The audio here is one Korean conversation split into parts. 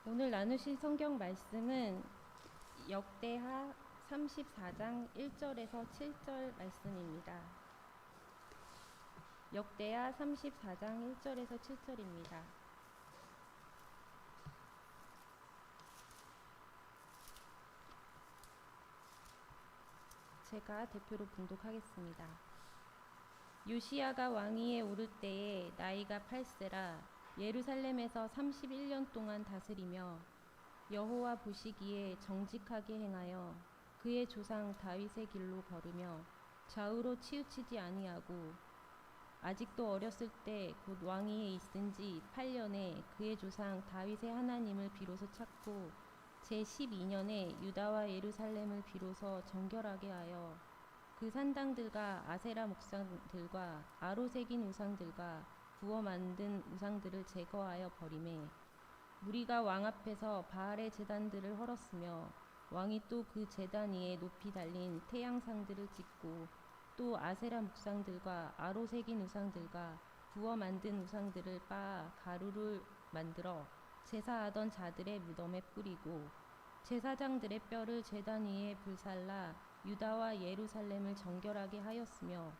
오늘 나누실 성경 말씀은 역대하 34장 1절에서 7절 말씀입니다. 역대하 34장 1절에서 7절입니다. 제가 대표로 봉독하겠습니다. 요시야가 왕위에 오를 때에 나이가 8세라 예루살렘에서 31년 동안 다스리며 여호와 보시기에 정직하게 행하여 그의 조상 다윗의 길로 걸으며 좌우로 치우치지 아니하고 아직도 어렸을 때 곧 왕위에 있은 지 8년에 그의 조상 다윗의 하나님을 비로소 찾고 제12년에 유다와 예루살렘을 비로소 정결하게 하여 그 산당들과 아세라 목상들과 아로 새긴 우상들과 부어 만든 우상들을 제거하여 버리매 무리가 왕 앞에서 바알의 제단들을 헐었으며 왕이 또 그 제단 위에 높이 달린 태양상들을 찍고 또 아세라 목상들과 아로 새긴 우상들과 부어 만든 우상들을 빻아 가루를 만들어 제사하던 자들의 무덤에 뿌리고 제사장들의 뼈를 제단 위에 불살라 유다와 예루살렘을 정결하게 하였으며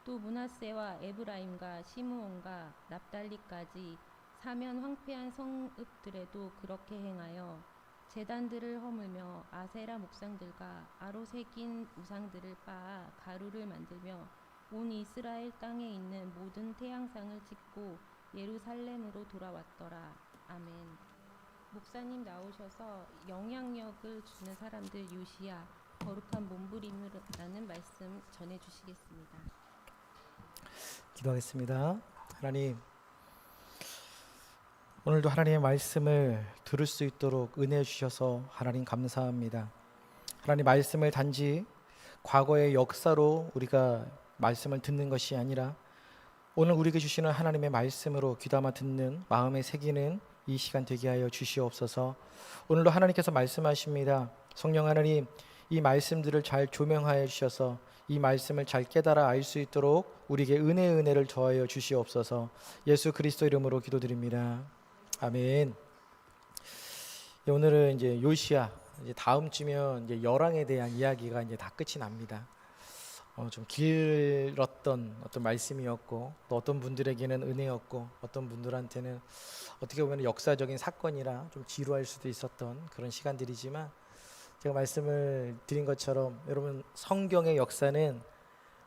또 므낫세와 에브라임과 시므온과 납달리까지 사면 황폐한 성읍들에도 그렇게 행하여 제단들을 허물며 아세라 목상들과 아로 새긴 우상들을 빻아 가루를 만들며 온 이스라엘 땅에 있는 모든 태양상을 찍고 예루살렘으로 돌아왔더라. 아멘. 목사님 나오셔서 영향력을 주는 사람들 요시야 거룩한 몸부림이라는 말씀 전해주시겠습니다. 기도하겠습니다. 하나님, 오늘도 하나님의 말씀을 들을 수 있도록 은혜 주셔서 하나님 감사합니다. 하나님 말씀을 단지 과거의 역사로 우리가 말씀을 듣는 것이 아니라 오늘 우리에게 주시는 하나님의 말씀으로 귀담아 듣는 마음에 새기는 이 시간 되게 하여 주시옵소서. 오늘도 하나님께서 말씀하십니다. 성령 하나님, 이 말씀들을 잘 조명하여 주셔서 이 말씀을 잘 깨달아 알 수 있도록 우리에게 은혜를 더하여 주시옵소서. 예수 그리스도 이름으로 기도드립니다. 아멘. 오늘은 이제 요시야, 이제 다음 주면 이제 열왕에 대한 이야기가 이제 다 끝이 납니다. 좀 길었던 어떤 말씀이었고, 또 어떤 분들에게는 은혜였고, 어떤 분들한테는 어떻게 보면 역사적인 사건이라 좀 지루할 수도 있었던 그런 시간들이지만, 제가 말씀을 드린 것처럼 여러분, 성경의 역사는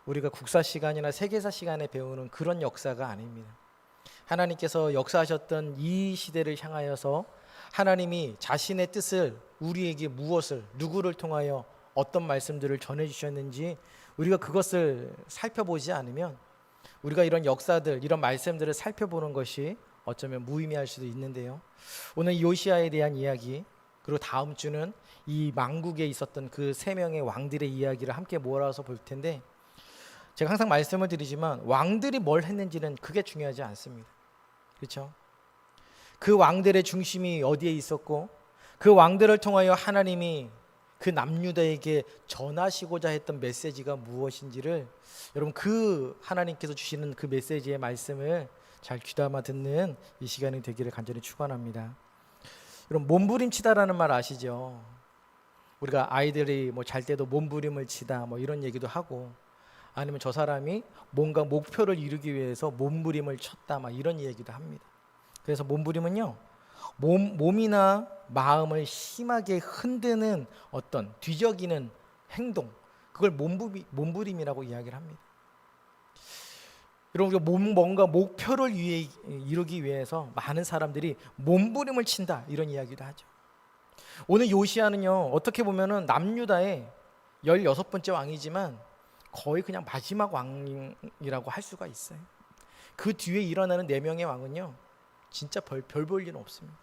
우리가 국사 시간이나 세계사 시간에 배우는 그런 역사가 아닙니다. 하나님께서 역사하셨던 이 시대를 향하여서 하나님이 자신의 뜻을 우리에게 무엇을, 누구를 통하여 어떤 말씀들을 전해주셨는지 우리가 그것을 살펴보지 않으면 우리가 이런 역사들, 이런 말씀들을 살펴보는 것이 어쩌면 무의미할 수도 있는데요. 오늘 요시야에 대한 이야기, 그리고 다음 주는 이 만국에 있었던 그 세 명의 왕들의 이야기를 함께 몰아서 볼 텐데, 제가 항상 말씀을 드리지만 왕들이 뭘 했는지는 그게 중요하지 않습니다. 그렇죠? 그 왕들의 중심이 어디에 있었고 그 왕들을 통하여 하나님이 그 남유다에게 전하시고자 했던 메시지가 무엇인지를 여러분, 그 하나님께서 주시는 그 메시지의 말씀을 잘 귀담아 듣는 이 시간이 되기를 간절히 축원합니다. 여러분, 몸부림치다라는 말 아시죠? 우리가 아이들이 뭐 잘 때도 몸부림을 치다 뭐 이런 얘기도 하고, 아니면 저 사람이 뭔가 목표를 이루기 위해서 몸부림을 쳤다 막 이런 얘기도 합니다. 그래서 몸부림은요, 몸이나 마음을 심하게 흔드는 어떤 뒤적이는 행동, 그걸 몸부림이라고 이야기를 합니다. 여러분, 우리가 뭔가 목표를 이루기 위해서 많은 사람들이 몸부림을 친다 이런 이야기도 하죠. 오늘 요시야는요, 어떻게 보면은 남유다의 16번째 왕이지만 거의 그냥 마지막 왕이라고 할 수가 있어요. 그 뒤에 일어나는 4명의 왕은요, 진짜 별 볼 일은 없습니다.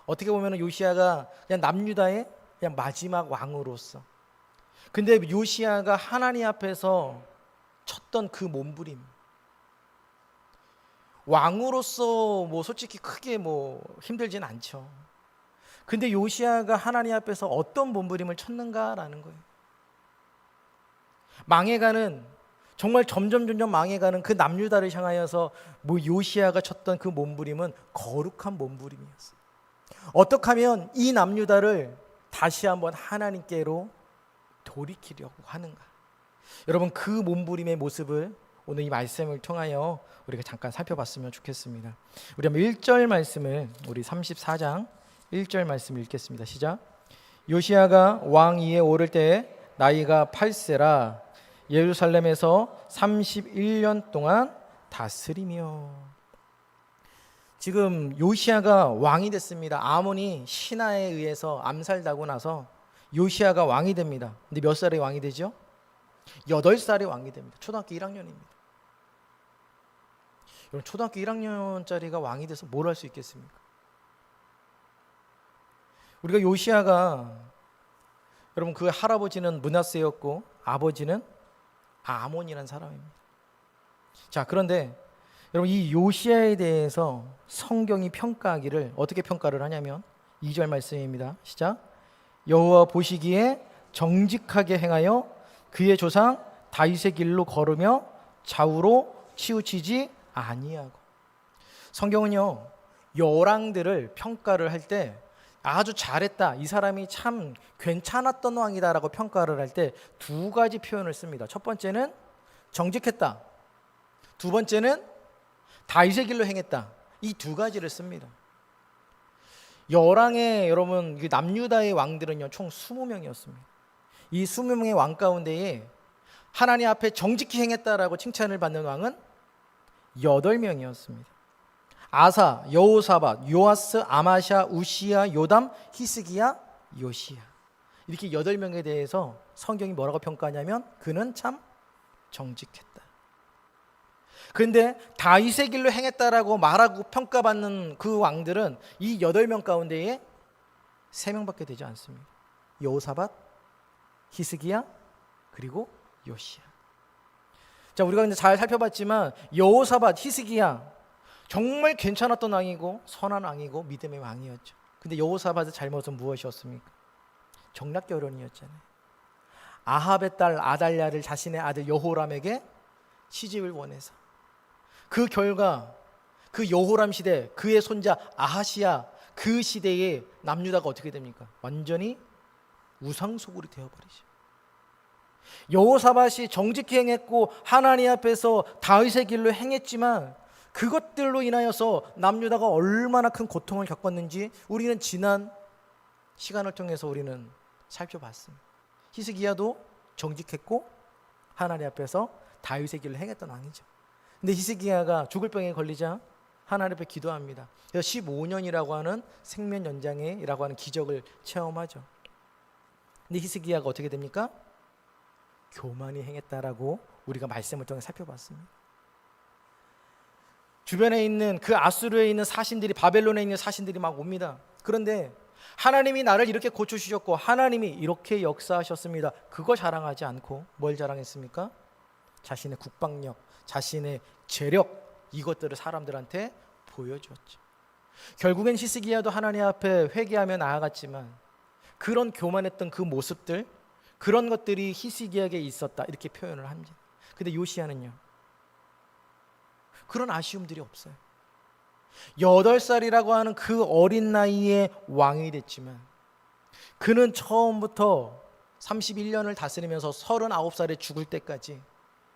어떻게 보면 요시야가 그냥 남유다의 그냥 마지막 왕으로서, 근데 요시야가 하나님 앞에서 쳤던 그 몸부림, 왕으로서 뭐 솔직히 크게 뭐 힘들진 않죠. 근데 요시야가 하나님 앞에서 어떤 몸부림을 쳤는가라는 거예요. 망해가는, 정말 점점 망해가는 그 남유다를 향하여서 뭐 요시야가 쳤던 그 몸부림은 거룩한 몸부림이었어요. 어떻게 하면 이 남유다를 다시 한번 하나님께로 돌이키려고 하는가? 여러분, 그 몸부림의 모습을 오늘 이 말씀을 통하여 우리가 잠깐 살펴봤으면 좋겠습니다. 우리 한번 1절 말씀을, 우리 34장 1절 말씀을 읽겠습니다. 시작. 요시야가 왕위에 오를 때에 나이가 8세라 예루살렘에서 31년 동안 다스리며. 지금 요시야가 왕이 됐습니다. 아몬이 신하에 의해서 암살당하고 나서 요시야가 왕이 됩니다. 근데 몇 살에 왕이 되죠? 8살에 왕이 됩니다. 초등학교 1학년입니다. 여러분, 초등학교 1학년짜리가 왕이 돼서 뭘 할 수 있겠습니까? 우리가 요시야가, 여러분, 그 할아버지는 므낫세였고 아버지는 아몬이라는 사람입니다. 자, 그런데 여러분, 이 요시야에 대해서 성경이 평가하기를 어떻게 평가를 하냐면 2절 말씀입니다. 시작. 여호와 보시기에 정직하게 행하여 그의 조상 다윗의 길로 걸으며 좌우로 치우치지 아니하고. 성경은요, 열왕들을 평가를 할 때 아주 잘했다, 이 사람이 참 괜찮았던 왕이다라고 평가를 할 때 두 가지 표현을 씁니다. 첫 번째는 정직했다, 두 번째는 다윗의 길로 행했다. 이 두 가지를 씁니다. 열왕의, 여러분, 남유다의 왕들은요 총 20명이었습니다. 이 20명의 왕 가운데에 하나님 앞에 정직히 행했다라고 칭찬을 받는 왕은 8명이었습니다. 아사, 여호사밧, 요아스, 아마샤, 우시야, 요담, 히스기야, 요시야. 이렇게 8명에 대해서 성경이 뭐라고 평가하냐면 그는 참 정직했다. 그런데 다윗의 길로 행했다라고 말하고 평가받는 그 왕들은 이 8명 가운데에 3명밖에 되지 않습니다. 여호사밧, 히스기야, 그리고 요시야. 자, 우리가 이제 잘 살펴봤지만 여호사밧, 히스기야 정말 괜찮았던 왕이고 선한 왕이고 믿음의 왕이었죠. 근데 여호사밧의 잘못은 무엇이었습니까? 정략결혼이었잖아요. 아합의 딸 아달랴를 자신의 아들 여호람에게 시집을 원해서, 그 결과 그 여호람 시대, 그의 손자 아하시야, 그 시대에 남유다가 어떻게 됩니까? 완전히 우상소굴이 되어버리죠. 여호사밧이 정직히 행했고 하나님 앞에서 다윗의 길로 행했지만 그것들로 인하여서 남유다가 얼마나 큰 고통을 겪었는지 우리는 지난 시간을 통해서 우리는 살펴봤습니다. 히스기야도 정직했고 하나님 앞에서 다윗의 길을 행했던 왕이죠. 근데 히스기야가 죽을 병에 걸리자 하나님 앞에 기도합니다. 그래서 15년이라고 하는 생명 연장이라고 하는 기적을 체험하죠. 근데 히스기야가 어떻게 됩니까? 교만이 행했다라고 우리가 말씀을 통해 살펴봤습니다. 주변에 있는 그 아수르에 있는 사신들이, 바벨론에 있는 사신들이 막 옵니다. 그런데 하나님이 나를 이렇게 고쳐주셨고 하나님이 이렇게 역사하셨습니다. 그거 자랑하지 않고 뭘 자랑했습니까? 자신의 국방력, 자신의 재력, 이것들을 사람들한테 보여주었죠. 결국엔 히스기야도 하나님 앞에 회개하며 나아갔지만 그런 교만했던 그 모습들, 그런 것들이 히스기야에게 있었다, 이렇게 표현을 합니다. 근데 요시야는요, 그런 아쉬움들이 없어요. 8살이라고 하는 그 어린 나이에 왕이 됐지만 그는 처음부터 31년을 다스리면서 39살에 죽을 때까지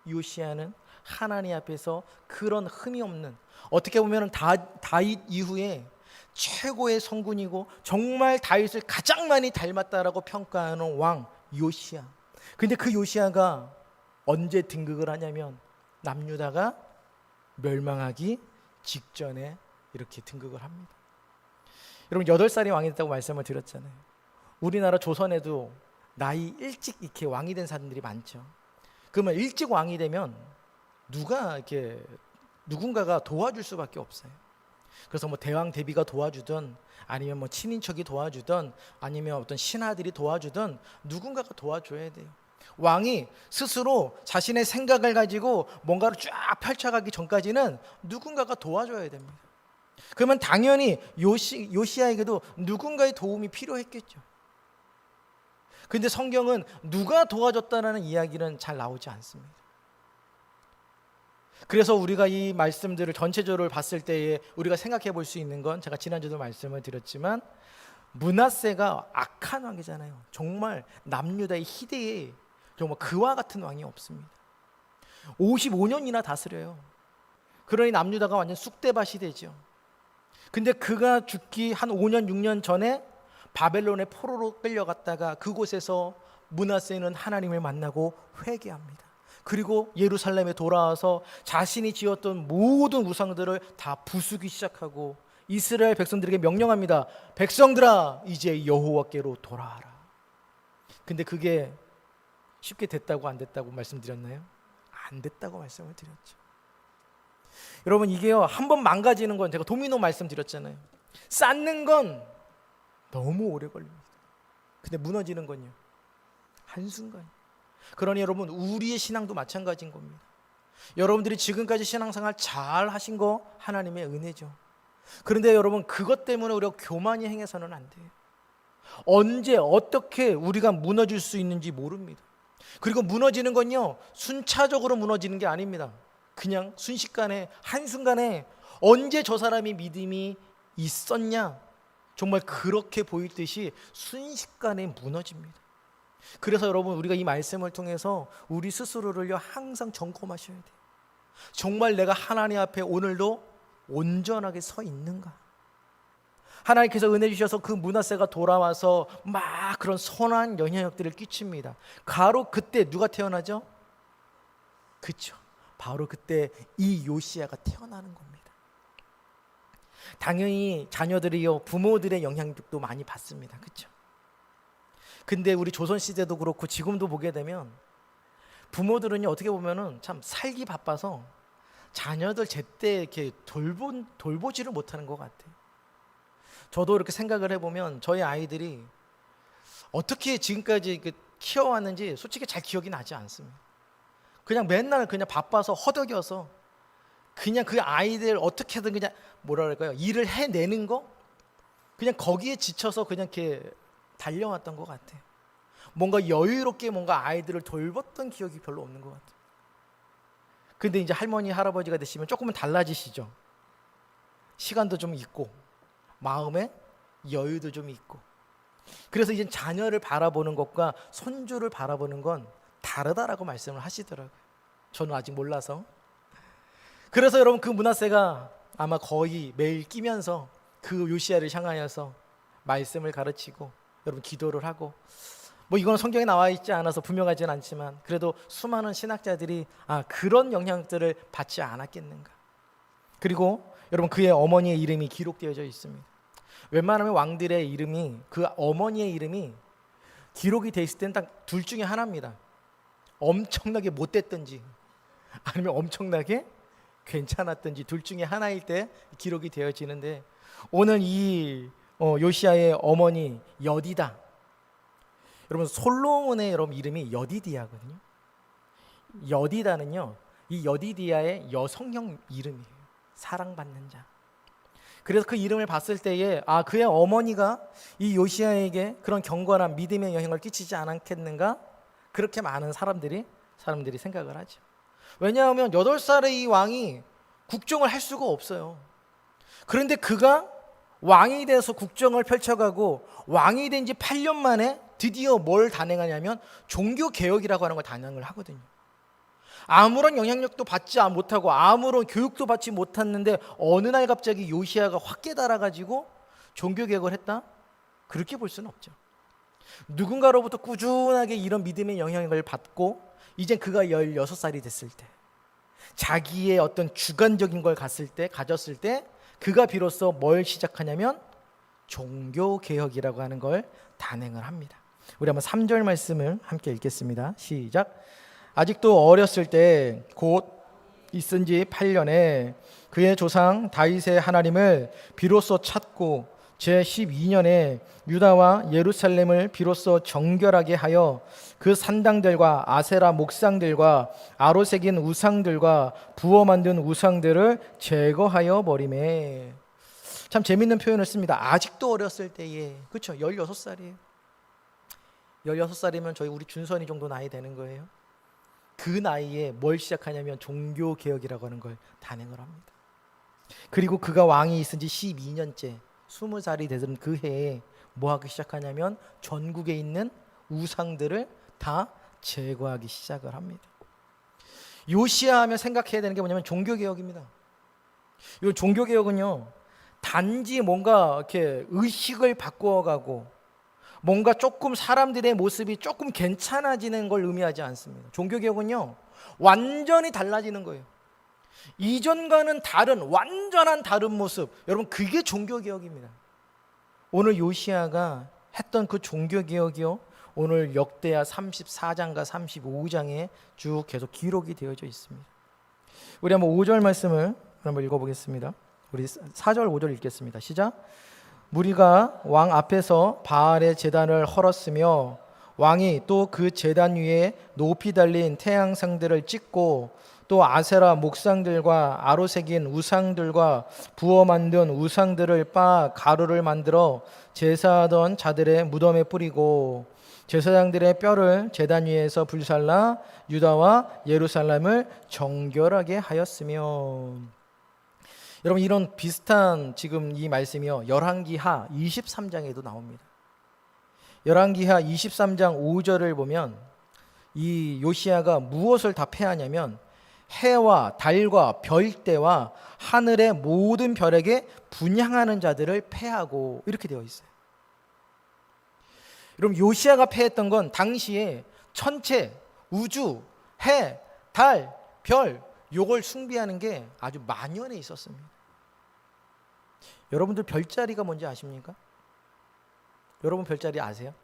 요시야는 하나님 앞에서 그런 흠이 없는, 어떻게 보면 다윗 이후에 최고의 성군이고 정말 다윗을 가장 많이 닮았다라고 평가하는 왕 요시야. 근데 그 요시야가 언제 등극을 하냐면 남유다가 멸망하기 직전에 이렇게 등극을 합니다. 여러분, 8살이 왕이 됐다고 말씀을 드렸잖아요. 우리나라 조선에도 나이 일찍 이렇게 왕이 된 사람들이 많죠. 그러면 일찍 왕이 되면 누군가가 도와줄 수밖에 없어요. 그래서 뭐 대왕 대비가 도와주든 아니면 뭐 친인척이 도와주든 아니면 어떤 신하들이 도와주든 누군가가 도와줘야 돼요. 왕이 스스로 자신의 생각을 가지고 뭔가를 쫙 펼쳐가기 전까지는 누군가가 도와줘야 됩니다. 그러면 당연히 요시야에게도 누군가의 도움이 필요했겠죠. 그런데 성경은 누가 도와줬다는 이야기는 잘 나오지 않습니다. 그래서 우리가 이 말씀들을 전체적으로 봤을 때에 우리가 생각해 볼 수 있는 건, 제가 지난주도 말씀을 드렸지만 므낫세가 악한 왕이잖아요. 정말 남유다의 희대에 정말 그와 같은 왕이 없습니다. 55년이나 다스려요. 그러니 남유다가 완전 쑥대밭이 되죠. 근데 그가 죽기 한 5년 6년 전에 바벨론의 포로로 끌려갔다가 그곳에서 므낫세는 하나님을 만나고 회개합니다. 그리고 예루살렘에 돌아와서 자신이 지었던 모든 우상들을 다 부수기 시작하고 이스라엘 백성들에게 명령합니다. 백성들아, 이제 여호와께로 돌아와라. 근데 그게 쉽게 됐다고 안 됐다고 말씀드렸나요? 안 됐다고 말씀을 드렸죠. 여러분, 이게요, 한번 망가지는 건, 제가 도미노 말씀드렸잖아요. 쌓는 건 너무 오래 걸립니다. 근데 무너지는 건요, 한순간. 그러니 여러분, 우리의 신앙도 마찬가지인 겁니다. 여러분들이 지금까지 신앙생활 잘 하신 거 하나님의 은혜죠. 그런데 여러분, 그것 때문에 우리가 교만이 행해서는 안 돼요. 언제 어떻게 우리가 무너질 수 있는지 모릅니다. 그리고 무너지는 건요, 순차적으로 무너지는 게 아닙니다. 그냥 순식간에, 한순간에 언제 저 사람이 믿음이 있었냐, 정말 그렇게 보일 듯이 순식간에 무너집니다. 그래서 여러분, 우리가 이 말씀을 통해서 우리 스스로를요 항상 점검하셔야 돼요. 정말 내가 하나님 앞에 오늘도 온전하게 서 있는가? 하나님께서 은혜 주셔서 그 므낫세가 돌아와서 막 그런 선한 영향력들을 끼칩니다. 바로 그때 누가 태어나죠? 그렇죠. 바로 그때 이 요시야가 태어나는 겁니다. 당연히 자녀들이요 부모들의 영향력도 많이 받습니다. 그렇죠? 근데 우리 조선시대도 그렇고 지금도 보게 되면 부모들은요 어떻게 보면은 참 살기 바빠서 자녀들 제때 이렇게 돌보지를 못하는 것 같아요. 저도 이렇게 생각을 해보면 저희 아이들이 어떻게 지금까지 키워왔는지 솔직히 잘 기억이 나지 않습니다. 그냥 맨날 그냥 바빠서 허덕여서 그냥 그 아이들 어떻게든 그냥 뭐라 그럴까요? 일을 해내는 거? 그냥 거기에 지쳐서 그냥 이렇게 달려왔던 것 같아요. 뭔가 여유롭게 뭔가 아이들을 돌봤던 기억이 별로 없는 것 같아요. 근데 이제 할머니, 할아버지가 되시면 조금은 달라지시죠. 시간도 좀 있고 마음에 여유도 좀 있고. 그래서 이제 자녀를 바라보는 것과 손주를 바라보는 건 다르다라고 말씀을 하시더라고요. 저는 아직 몰라서. 그래서 여러분, 그 므낫세가 아마 거의 매일 끼면서 그 요시야를 향하여서 말씀을 가르치고 여러분 기도를 하고, 뭐 이건 성경에 나와 있지 않아서 분명하지는 않지만 그래도 수많은 신학자들이 그런 영향들을 받지 않았겠는가. 그리고 여러분, 그의 어머니의 이름이 기록되어져 있습니다. 웬만하면 왕들의 이름이, 그 어머니의 이름이 기록이 돼 있을 때는 딱 둘 중에 하나입니다. 엄청나게 못됐든지 아니면 엄청나게 괜찮았든지 둘 중에 하나일 때 기록이 되어지는데, 오늘 이 요시야의 어머니 여디다, 여러분 솔로몬의 여러분 이름이 여디디아거든요. 여디다는요 이 여디디아의 여성형 이름이에요. 사랑받는 자. 그래서 그 이름을 봤을 때에 그의 어머니가 이 요시야에게 그런 경건한 믿음의 영향을 끼치지 않았겠는가, 그렇게 많은 사람들이 생각을 하죠. 왜냐하면 8살의 이 왕이 국정을 할 수가 없어요. 그런데 그가 왕이 돼서 국정을 펼쳐가고 왕이 된 지 8년 만에 드디어 뭘 단행하냐면 종교개혁이라고 하는 걸 단행을 하거든요. 아무런 영향력도 받지 못하고 아무런 교육도 받지 못했는데 어느 날 갑자기 요시야가 확 깨달아가지고 종교개혁을 했다? 그렇게 볼 수는 없죠. 누군가로부터 꾸준하게 이런 믿음의 영향을 받고 이제 그가 16살이 됐을 때, 자기의 어떤 주관적인 걸 가졌을 때 그가 비로소 뭘 시작하냐면 종교개혁이라고 하는 걸 단행을 합니다. 우리 한번 3절 말씀을 함께 읽겠습니다. 시작. 아직도 어렸을 때 곧 있은 지 8년에 그의 조상 다윗의 하나님을 비로소 찾고 제12년에 유다와 예루살렘을 비로소 정결하게 하여 그 산당들과 아세라 목상들과 아로새긴 우상들과 부어 만든 우상들을 제거하여 버리매. 참 재밌는 표현을 씁니다. 아직도 어렸을 때에. 그렇죠? 16살이에요. 16살이면 우리 준선이 정도 나이 되는 거예요. 그 나이에 뭘 시작하냐면 종교개혁이라고 하는 걸 단행을 합니다. 그리고 그가 왕이 있은 지 12년째 20살이 되던 그 해에 뭐 하기 시작하냐면 전국에 있는 우상들을 다 제거하기 시작을 합니다. 요시야 하면 생각해야 되는 게 뭐냐면 종교개혁입니다. 이 종교개혁은요, 단지 뭔가 이렇게 의식을 바꾸어가고 뭔가 조금 사람들의 모습이 조금 괜찮아지는 걸 의미하지 않습니다. 종교개혁은요, 완전히 달라지는 거예요. 이전과는 다른, 완전한 다른 모습. 여러분, 그게 종교개혁입니다. 오늘 요시야가 했던 그 종교개혁이요, 오늘 역대하 34장과 35장에 쭉 계속 기록이 되어져 있습니다. 우리 한번 5절 말씀을 한번 읽어보겠습니다. 우리 4절 5절 읽겠습니다. 시작. 무리가 왕 앞에서 바알의 제단을 헐었으며 왕이 또 그 제단 위에 높이 달린 태양상들을 찍고 또 아세라 목상들과 아로 새긴 우상들과 부어 만든 우상들을 빻아 가루를 만들어 제사하던 자들의 무덤에 뿌리고 제사장들의 뼈를 제단 위에서 불살라 유다와 예루살렘을 정결하게 하였으며. 여러분, 이런 비슷한 지금 이 말씀이요, 열왕기하 23장에도 나옵니다. 열왕기하 23장 5절을 보면 이 요시야가 무엇을 다 폐하냐면 해와 달과 별대와 하늘의 모든 별에게 분향하는 자들을 폐하고, 이렇게 되어 있어요. 여러분, 요시야가 폐했던 건 당시에 천체, 우주, 해, 달, 별, 요걸 숭배하는 게 아주 만연해 있었습니다. 여러분들 별자리가 뭔지 아십니까? 여러분 별자리 아세요?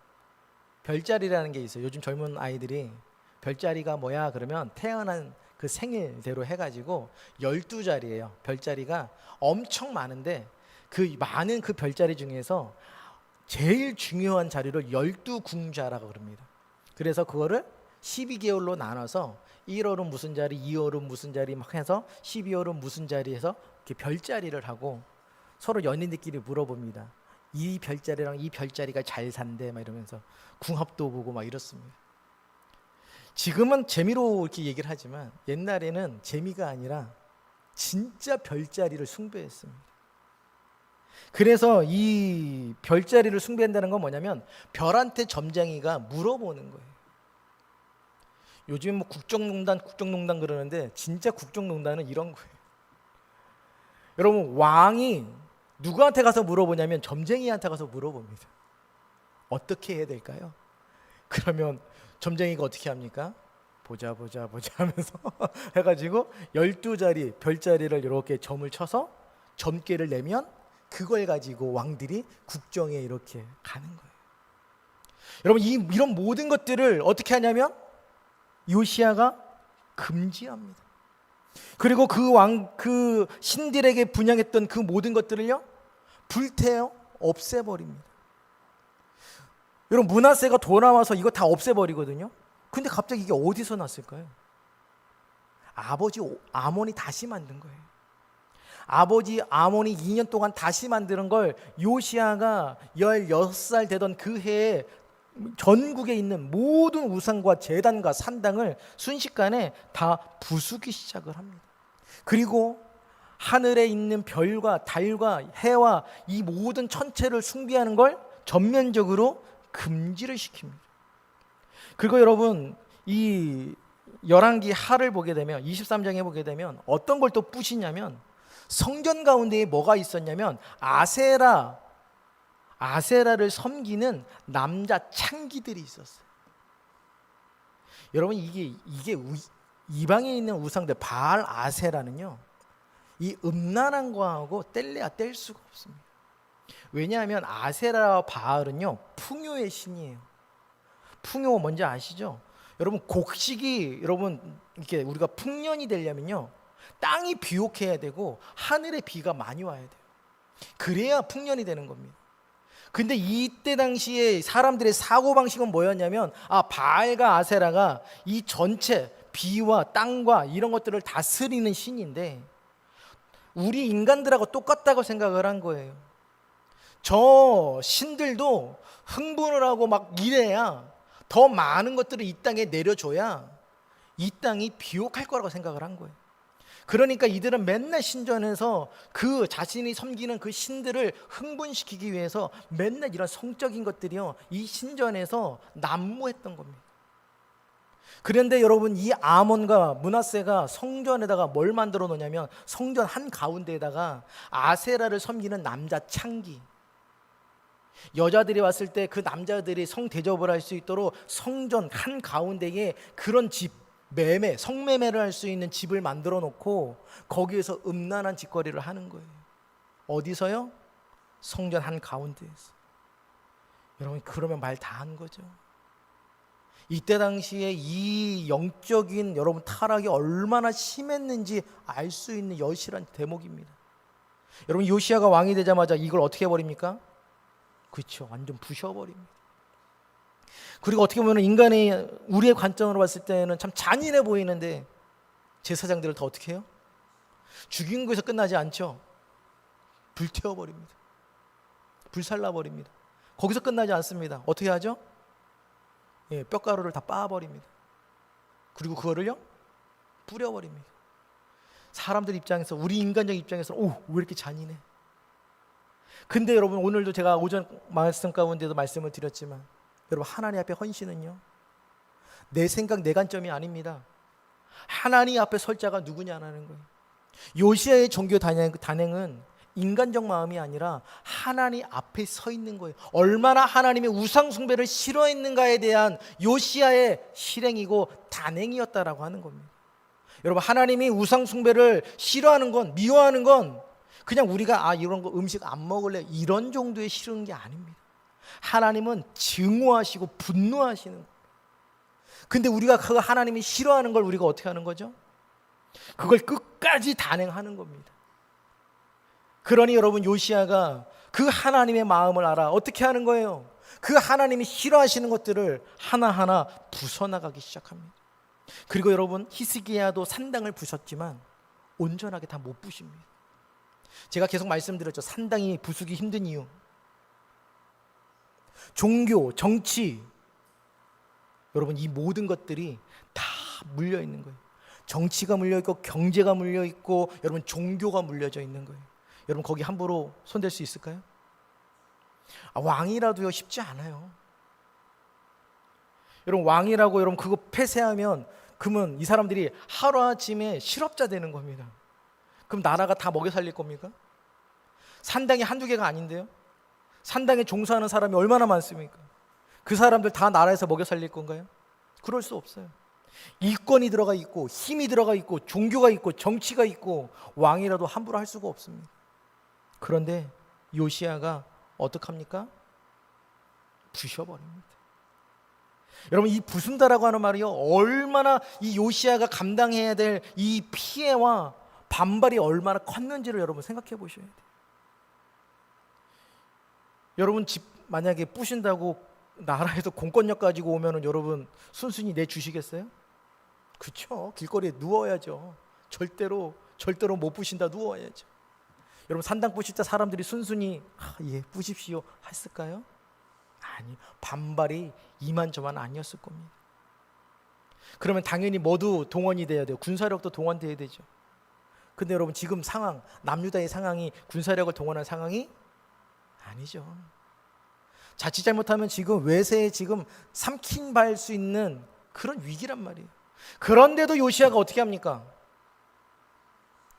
별자리라는 게 있어요. 요즘 젊은 아이들이 별자리가 뭐야 그러면 태어난 그 생일대로 해가지고 12자리예요. 별자리가 엄청 많은데 그 많은 그 별자리 중에서 제일 중요한 자리를 12궁자라고 그럽니다. 그래서 그거를 12개월로 나눠서 1월은 무슨 자리, 2월은 무슨 자리 막 해서 12월은 무슨 자리에서 이렇게 별자리를 하고 서로 연인들끼리 물어봅니다. 이 별자리랑 이 별자리가 잘 산대 막 이러면서 궁합도 보고 막 이렇습니다. 지금은 재미로 이렇게 얘기를 하지만 옛날에는 재미가 아니라 진짜 별자리를 숭배했습니다. 그래서 이 별자리를 숭배한다는 건 뭐냐면 별한테 점쟁이가 물어보는 거예요. 요즘 뭐 국정농단 그러는데 진짜 국정농단은 이런 거예요. 여러분, 왕이 누구한테 가서 물어보냐면 점쟁이한테 가서 물어봅니다. 어떻게 해야 될까요? 그러면 점쟁이가 어떻게 합니까? 보자 하면서 해가지고 12자리 별자리를 이렇게 점을 쳐서 점괘를 내면 그걸 가지고 왕들이 국정에 이렇게 가는 거예요. 여러분, 이런 모든 것들을 어떻게 하냐면 요시야가 금지합니다. 그리고 그 신들에게 분향했던 그 모든 것들을요, 불태워 없애버립니다. 여러분, 므낫세가 돌아와서 이거 다 없애버리거든요. 근데 갑자기 이게 어디서 났을까요? 아버지 아몬이 다시 만든 거예요. 아버지 아몬이 2년 동안 다시 만드는 걸 요시야가 16살 되던 그 해에 전국에 있는 모든 우상과 제단과 산당을 순식간에 다 부수기 시작을 합니다. 그리고 하늘에 있는 별과 달과 해와 이 모든 천체를 숭배하는 걸 전면적으로 금지를 시킵니다. 그리고 여러분, 이 열왕기 하를 보게 되면 23장에 보게 되면 어떤 걸 또 부시냐면 성전 가운데에 뭐가 있었냐면 아세라를 섬기는 남자 창기들이 있었어요. 여러분, 이게 이방에 있는 우상들 바알 아세라는요, 이 음란한 거하고 뗄래야 뗄 수가 없습니다. 왜냐하면 아세라와 바알은요, 풍요의 신이에요. 풍요 뭔지 아시죠? 여러분, 곡식이 여러분 이렇게 우리가 풍년이 되려면요, 땅이 비옥해야 되고 하늘에 비가 많이 와야 돼요. 그래야 풍년이 되는 겁니다. 근데 이때 당시에 사람들의 사고방식은 뭐였냐면 바알과 아세라가 이 전체 비와 땅과 이런 것들을 다스리는 신인데 우리 인간들하고 똑같다고 생각을 한 거예요. 저 신들도 흥분을 하고 막 이래야 더 많은 것들을 이 땅에 내려줘야 이 땅이 비옥할 거라고 생각을 한 거예요. 그러니까 이들은 맨날 신전에서 그 자신이 섬기는 그 신들을 흥분시키기 위해서 맨날 이런 성적인 것들이요, 이 신전에서 난무했던 겁니다. 그런데 여러분, 이 아몬과 므낫세가 성전에다가 뭘 만들어 놓냐면, 성전 한 가운데에다가 아세라를 섬기는 남자 창기, 여자들이 왔을 때 그 남자들이 성 대접을 할 수 있도록 성전 한 가운데에 그런 집, 매매, 성매매를 할 수 있는 집을 만들어 놓고 거기에서 음란한 짓거리를 하는 거예요. 어디서요? 성전 한 가운데에서. 여러분, 그러면 말 다 한 거죠. 이때 당시에 이 영적인 여러분 타락이 얼마나 심했는지 알 수 있는 여실한 대목입니다. 여러분, 요시야가 왕이 되자마자 이걸 어떻게 해버립니까? 그렇죠, 완전 부셔버립니다. 그리고 어떻게 보면 인간의, 우리의 관점으로 봤을 때는 참 잔인해 보이는데, 제사장들을 더 어떻게 해요? 죽인 거에서 끝나지 않죠. 불태워버립니다. 불살라버립니다. 거기서 끝나지 않습니다. 어떻게 하죠? 예, 뼈가루를 다 빻아버립니다. 그리고 그거를요, 뿌려버립니다. 사람들 입장에서, 우리 인간적 입장에서, 오, 왜 이렇게 잔인해? 근데 여러분, 오늘도 제가 오전 말씀 가운데도 말씀을 드렸지만, 여러분, 하나님 앞에 헌신은요, 내 생각, 내 관점이 아닙니다. 하나님 앞에 설 자가 누구냐라는 거예요. 요시야의 종교 단행은 인간적 마음이 아니라 하나님 앞에 서 있는 거예요. 얼마나 하나님의 우상 숭배를 싫어했는가에 대한 요시야의 실행이고 단행이었다라고 하는 겁니다. 여러분, 하나님이 우상 숭배를 싫어하는 건, 미워하는 건 그냥 우리가 이런 거 음식 안 먹을래, 이런 정도의 싫은 게 아닙니다. 하나님은 증오하시고 분노하시는 거예요. 근데 우리가 그 하나님이 싫어하는 걸 우리가 어떻게 하는 거죠? 그걸 끝까지 단행하는 겁니다. 그러니 여러분, 요시야가 그 하나님의 마음을 알아 어떻게 하는 거예요? 그 하나님이 싫어하시는 것들을 하나하나 부숴나가기 시작합니다. 그리고 여러분, 히스기야도 산당을 부쉈지만 온전하게 다 못 부십니다. 제가 계속 말씀드렸죠. 산당이 부수기 힘든 이유. 종교, 정치, 여러분, 이 모든 것들이 다 물려 있는 거예요. 정치가 물려 있고, 경제가 물려 있고, 여러분, 종교가 물려져 있는 거예요. 여러분, 거기 함부로 손댈 수 있을까요? 왕이라도요, 쉽지 않아요. 여러분, 왕이라고 여러분 그거 폐쇄하면, 그러면 이 사람들이 하루아침에 실업자 되는 겁니다. 그럼 나라가 다 먹여 살릴 겁니까? 산당이 한두 개가 아닌데요. 산당에 종사하는 사람이 얼마나 많습니까? 그 사람들 다 나라에서 먹여 살릴 건가요? 그럴 수 없어요. 일권이 들어가 있고, 힘이 들어가 있고, 종교가 있고, 정치가 있고, 왕이라도 함부로 할 수가 없습니다. 그런데 요시야가 어떡합니까? 부셔버립니다. 여러분, 이 부순다라고 하는 말이요, 얼마나 이 요시야가 감당해야 될 이 피해와 반발이 얼마나 컸는지를 여러분 생각해 보셔야 돼요. 여러분, 집 만약에 부신다고 나라에서 공권력 가지고 오면은 여러분 순순히 내주시겠어요? 그렇죠. 길거리에 누워야죠. 절대로 못 부신다, 누워야죠. 여러분, 산당 부실 때 사람들이 순순히 예, 부십시오 했을까요? 아니, 반발이 이만저만 아니었을 겁니다. 그러면 당연히 모두 동원이 돼야 돼요. 군사력도 동원돼야 되죠. 근데 여러분, 지금 상황, 남유다의 상황이 군사력을 동원한 상황이 아니죠. 자칫 잘못하면 지금 외세에 지금 삼킨발 수 있는 그런 위기란 말이에요. 그런데도 요시야가 어떻게 합니까?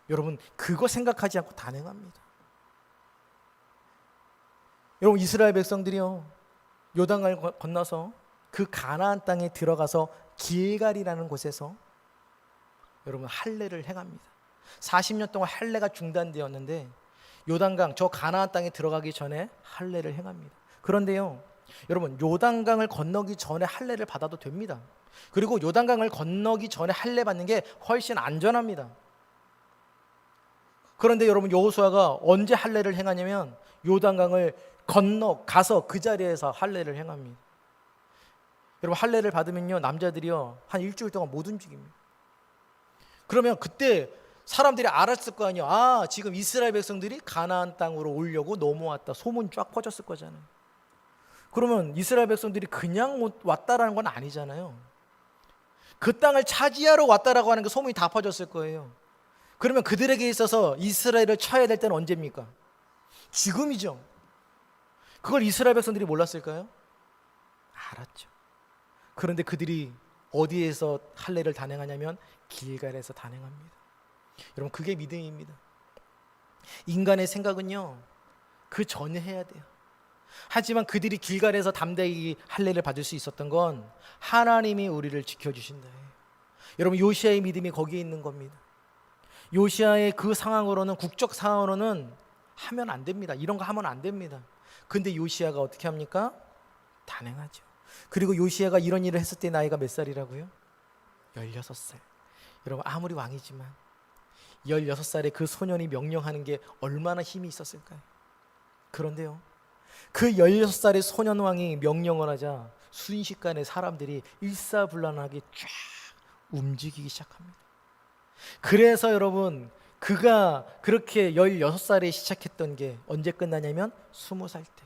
여러분, 그거 생각하지 않고 단행합니다. 여러분, 이스라엘 백성들이요, 요단강을 건너서 그 가나안 땅에 들어가서 길갈이라는 곳에서 여러분 할례를 행합니다. 40년 동안 할례가 중단되었는데 요단강, 저 가나안 땅에 들어가기 전에 할례를 행합니다. 그런데요, 여러분, 요단강을 건너기 전에 할례를 받아도 됩니다. 그리고 요단강을 건너기 전에 할례 받는 게 훨씬 안전합니다. 그런데 여러분, 여호수아가 언제 할례를 행하냐면 요단강을 건너가서 그 자리에서 할례를 행합니다. 여러분, 할례를 받으면요, 남자들이요 한 일주일 동안 못 움직입니다. 그러면 그때 사람들이 알았을 거 아니에요. 지금 이스라엘 백성들이 가나안 땅으로 오려고 넘어왔다. 소문이 쫙 퍼졌을 거잖아요. 그러면 이스라엘 백성들이 그냥 왔다라는 건 아니잖아요. 그 땅을 차지하러 왔다라고 하는 그 소문이 다 퍼졌을 거예요. 그러면 그들에게 있어서 이스라엘을 쳐야 될 때는 언제입니까? 지금이죠. 그걸 이스라엘 백성들이 몰랐을까요? 알았죠. 그런데 그들이 어디에서 할례를 단행하냐면 길갈에서 단행합니다. 여러분, 그게 믿음입니다. 인간의 생각은요, 그 전에 해야 돼요. 하지만 그들이 길갈에서 담대히 할례를 받을 수 있었던 건 하나님이 우리를 지켜주신다. 여러분, 요시아의 믿음이 거기에 있는 겁니다. 요시아의 그 상황으로는, 국적 상황으로는 하면 안 됩니다. 이런 거 하면 안 됩니다. 근데 요시아가 어떻게 합니까? 단행하죠. 그리고 요시아가 이런 일을 했을 때 나이가 몇 살이라고요? 16살. 여러분, 아무리 왕이지만 16살의 그 소년이 명령하는 게 얼마나 힘이 있었을까요? 그런데요, 그 16살의 소년 왕이 명령을 하자 순식간에 사람들이 일사불란하게 쫙 움직이기 시작합니다. 그래서 여러분, 그가 그렇게 16살에 시작했던 게 언제 끝나냐면 20살 때.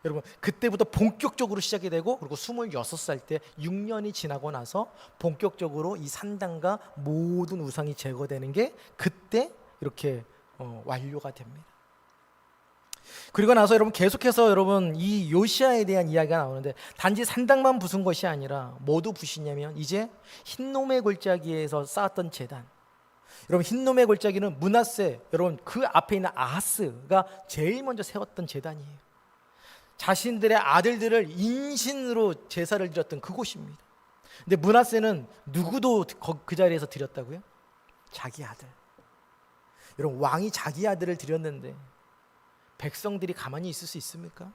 여러분, 그때부터 본격적으로 시작이 되고, 그리고 26살 때 6년이 지나고 나서 본격적으로 이 산당과 모든 우상이 제거되는 게 그때 이렇게 완료가 됩니다. 그리고 나서 여러분, 계속해서 여러분 이 요시아에 대한 이야기가 나오는데, 단지 산당만 부순 것이 아니라 뭐도 부시냐면 이제 흰놈의 골짜기에서 쌓았던 제단. 여러분, 흰놈의 골짜기는 므낫세, 여러분 그 앞에 있는 아하스가 제일 먼저 세웠던 제단이에요. 자신들의 아들들을 인신으로 제사를 드렸던 그곳입니다. 근데 므낫세는 누구도 그 자리에서 드렸다고요? 자기 아들. 여러분, 왕이 자기 아들을 드렸는데 백성들이 가만히 있을 수 있습니까?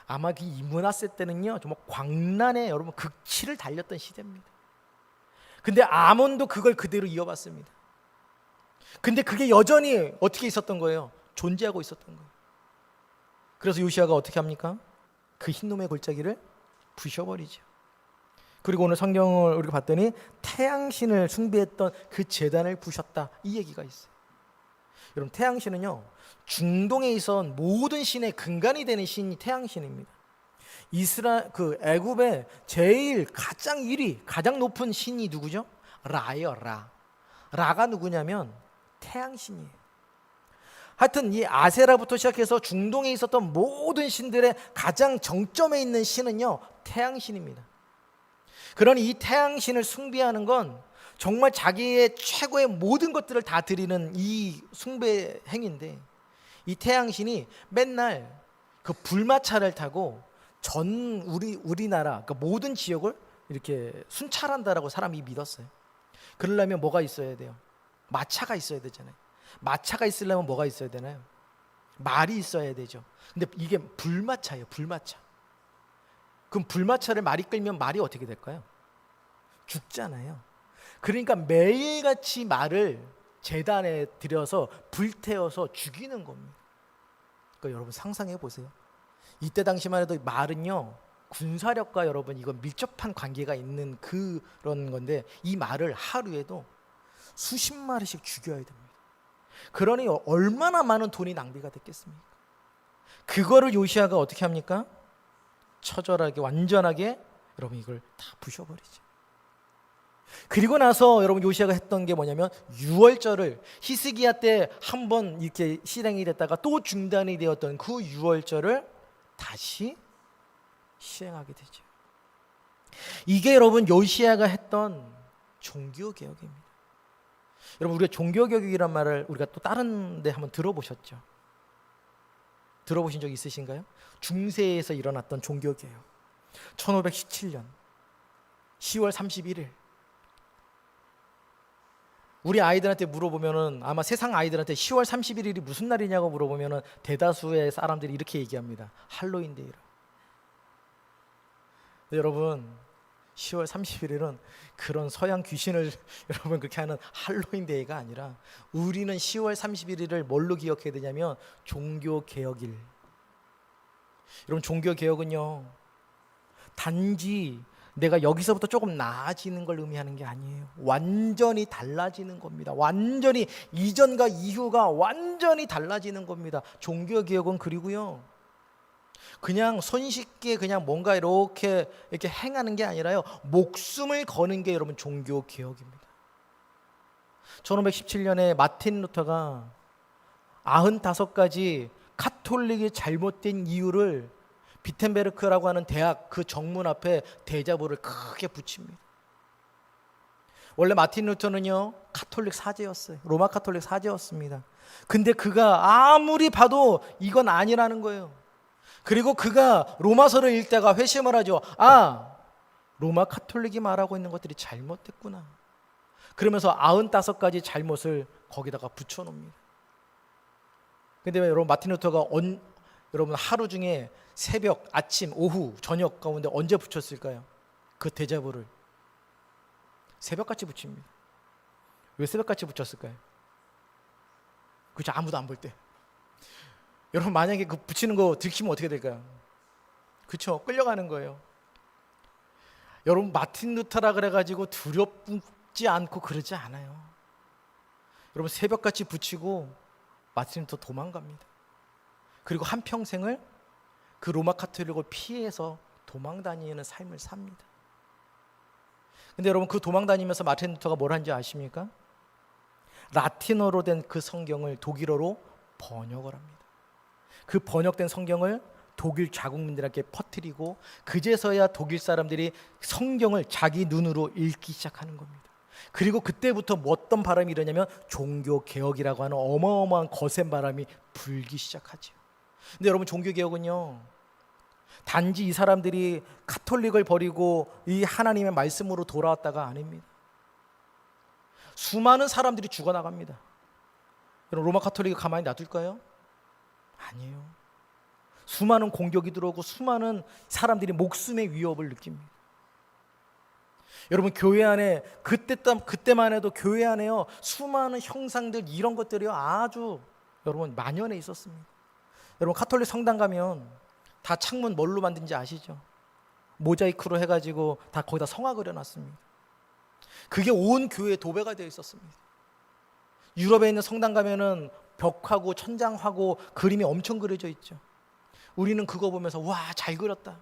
아마 이 므낫세 때는요, 정말 광란에 여러분 극치를 달렸던 시대입니다. 근데 아몬도 그걸 그대로 이어봤습니다. 근데 그게 여전히 어떻게 있었던 거예요? 존재하고 있었던 거예요. 그래서 요시아가 어떻게 합니까? 그 흰놈의 골짜기를 부셔버리죠. 그리고 오늘 성경을 우리가 봤더니 태양신을 숭배했던 그 제단을 부셨다, 이 얘기가 있어요. 여러분, 태양신은요, 중동에 있던 모든 신의 근간이 되는 신이 태양신입니다. 애굽의 제일 가장 1위, 가장 높은 신이 누구죠? 라예요. 라가 누구냐면 태양신이에요. 하여튼 이 아세라부터 시작해서 중동에 있었던 모든 신들의 가장 정점에 있는 신은요, 태양신입니다. 그러니 이 태양신을 숭배하는 건 정말 자기의 최고의 모든 것들을 다 드리는 이 숭배 행위인데, 이 태양신이 맨날 그 불마차를 타고 전 우리나라 그 모든 지역을 이렇게 순찰한다라고 사람이 믿었어요. 그러려면 뭐가 있어야 돼요? 마차가 있어야 되잖아요. 마차가 있으려면 뭐가 있어야 되나요? 말이 있어야 되죠. 근데 이게 불마차예요, 불마차. 그럼 불마차를 말이 끌면 말이 어떻게 될까요? 죽잖아요. 그러니까 매일같이 말을 제단에 들여서 불태워서 죽이는 겁니다. 그러니까 여러분 상상해 보세요. 이때 당시만 해도 말은요, 군사력과 여러분 이거 밀접한 관계가 있는 그런 건데, 이 말을 하루에도 수십 마리씩 죽여야 됩니다. 그러니 얼마나 많은 돈이 낭비가 됐겠습니까? 그거를 요시아가 어떻게 합니까? 처절하게, 완전하게 여러분 이걸 다 부셔버리죠. 그리고 나서 여러분 요시아가 했던 게 뭐냐면, 유월절을 히스기야 때 한 번 이렇게 실행이 됐다가 또 중단이 되었던 그 유월절을 다시 시행하게 되죠. 이게 여러분 요시아가 했던 종교개혁입니다. 여러분, 우리가 종교개혁이란 말을 우리가 또 다른 데 한번 들어보셨죠? 들어보신 적 있으신가요? 중세에서 일어났던 종교개혁. 1517년 10월 31일 우리 아이들한테 물어보면은, 아마 세상 아이들한테 10월 31일이 무슨 날이냐고 물어보면은 대다수의 사람들이 이렇게 얘기합니다. 할로윈데이라. 여러분, 10월 31일은 그런 서양 귀신을 여러분 그렇게 하는 할로윈데이가 아니라, 우리는 10월 31일을 뭘로 기억해야 되냐면 종교개혁일. 여러분, 종교개혁은요, 단지 내가 여기서부터 조금 나아지는 걸 의미하는 게 아니에요. 완전히 달라지는 겁니다. 완전히 이전과 이후가 완전히 달라지는 겁니다. 종교개혁은. 그리고요, 그냥 손쉽게 그냥 뭔가 이렇게 행하는 게 아니라요, 목숨을 거는 게 여러분 종교 개혁입니다. 1517년에 마틴 루터가 95가지 카톨릭의 잘못된 이유를 비텐베르크라고 하는 대학 그 정문 앞에 대자보를 크게 붙입니다. 원래 마틴 루터는요, 카톨릭 사제였어요. 로마 카톨릭 사제였습니다. 근데 그가 아무리 봐도 이건 아니라는 거예요. 그리고 그가 로마서를 읽다가 회심을 하죠. 아, 로마 카톨릭이 말하고 있는 것들이 잘못됐구나. 그러면서 95가지 잘못을 거기다가 붙여놓습니다. 근데 여러분, 마틴 루터가 여러분 하루 중에 새벽, 아침, 오후, 저녁 가운데 언제 붙였을까요? 그 대자보를 새벽같이 붙입니다. 왜 새벽같이 붙였을까요? 그죠? 아무도 안 볼 때. 여러분, 만약에 그 붙이는 거 들키면 어떻게 될까요? 그렇죠? 끌려가는 거예요. 여러분, 마틴 루터라 그래가지고 두렵지 않고 그러지 않아요. 여러분, 새벽같이 붙이고 마틴 루터 도망갑니다. 그리고 한평생을 그 로마 카톨릭을 피해서 도망다니는 삶을 삽니다. 근데 여러분, 그 도망다니면서 마틴 루터가 뭘 한지 아십니까? 라틴어로 된 그 성경을 독일어로 번역을 합니다. 그 번역된 성경을 독일 자국민들에게 퍼뜨리고, 그제서야 독일 사람들이 성경을 자기 눈으로 읽기 시작하는 겁니다. 그리고 그때부터 어떤 바람이 일어나냐면 종교개혁이라고 하는 어마어마한 거센 바람이 불기 시작하죠. 근데 여러분, 종교개혁은요, 단지 이 사람들이 카톨릭을 버리고 이 하나님의 말씀으로 돌아왔다가 아닙니다. 수많은 사람들이 죽어나갑니다. 여러분, 로마 카톨릭이 가만히 놔둘까요? 아니에요. 수많은 공격이 들어오고 수많은 사람들이 목숨의 위협을 느낍니다. 여러분, 교회 안에 그때만 해도 교회 안에요, 수많은 형상들, 이런 것들이요 아주 여러분 만연해 있었습니다. 여러분, 카톨릭 성당 가면 다 창문 뭘로 만든지 아시죠? 모자이크로 해가지고 다 거기다 성화 그려놨습니다. 그게 온 교회에 도배가 되어 있었습니다. 유럽에 있는 성당 가면은 벽하고 천장하고 그림이 엄청 그려져 있죠. 우리는 그거 보면서 와, 잘 그렸다.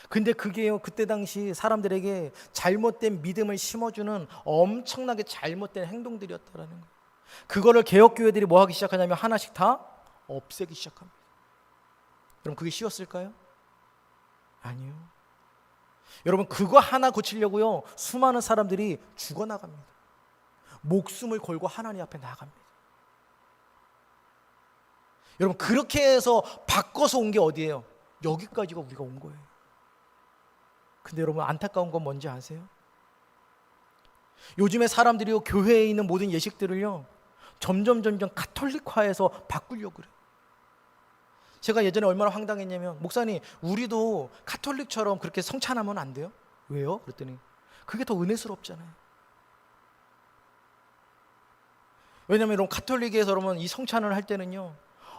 근데 그게요, 그때 당시 사람들에게 잘못된 믿음을 심어주는 엄청나게 잘못된 행동들이었다라는 거예요. 그거를 개혁교회들이 뭐 하기 시작하냐면 하나씩 다 없애기 시작합니다. 여러분, 그게 쉬웠을까요? 아니요. 여러분, 그거 하나 고치려고요, 수많은 사람들이 죽어나갑니다. 목숨을 걸고 하나님 앞에 나아갑니다. 여러분, 그렇게 해서 바꿔서 온 게 어디예요? 여기까지가 우리가 온 거예요. 근데 여러분, 안타까운 건 뭔지 아세요? 요즘에 사람들이요, 교회에 있는 모든 예식들을요 점점 카톨릭화해서 바꾸려고 그래요. 제가 예전에 얼마나 황당했냐면, 목사님, 우리도 카톨릭처럼 그렇게 성찬하면 안 돼요? 왜요? 그랬더니 그게 더 은혜스럽잖아요. 왜냐하면 여러분, 카톨릭에서 여러분 이 성찬을 할 때는요,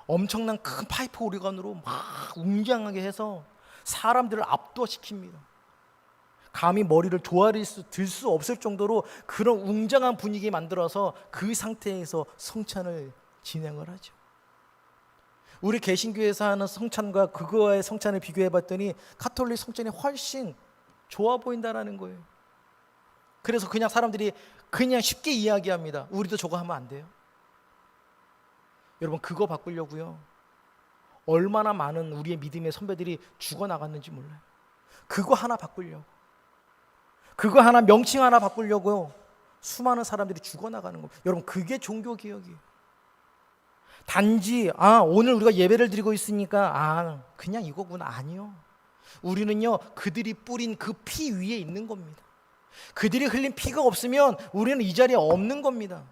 엄청난 큰 파이프 오르간으로 막 웅장하게 해서 사람들을 압도시킵니다. 감히 머리를 들 수 없을 정도로 그런 웅장한 분위기 만들어서 그 상태에서 성찬을 진행을 하죠. 우리 개신교에서 하는 성찬과 그거의 성찬을 비교해 봤더니 카톨릭 성찬이 훨씬 좋아 보인다라는 거예요. 그래서 그냥 사람들이 그냥 쉽게 이야기합니다. 우리도 저거 하면 안 돼요? 여러분, 그거 바꾸려고요, 얼마나 많은 우리의 믿음의 선배들이 죽어나갔는지 몰라요. 그거 하나 바꾸려고, 그거 하나, 명칭 하나 바꾸려고요, 수많은 사람들이 죽어나가는 거예요. 여러분, 그게 종교개혁이에요. 단지 오늘 우리가 예배를 드리고 있으니까 그냥 이거구나. 아니요. 우리는요, 그들이 뿌린 그 피 위에 있는 겁니다. 그들이 흘린 피가 없으면 우리는 이 자리에 없는 겁니다.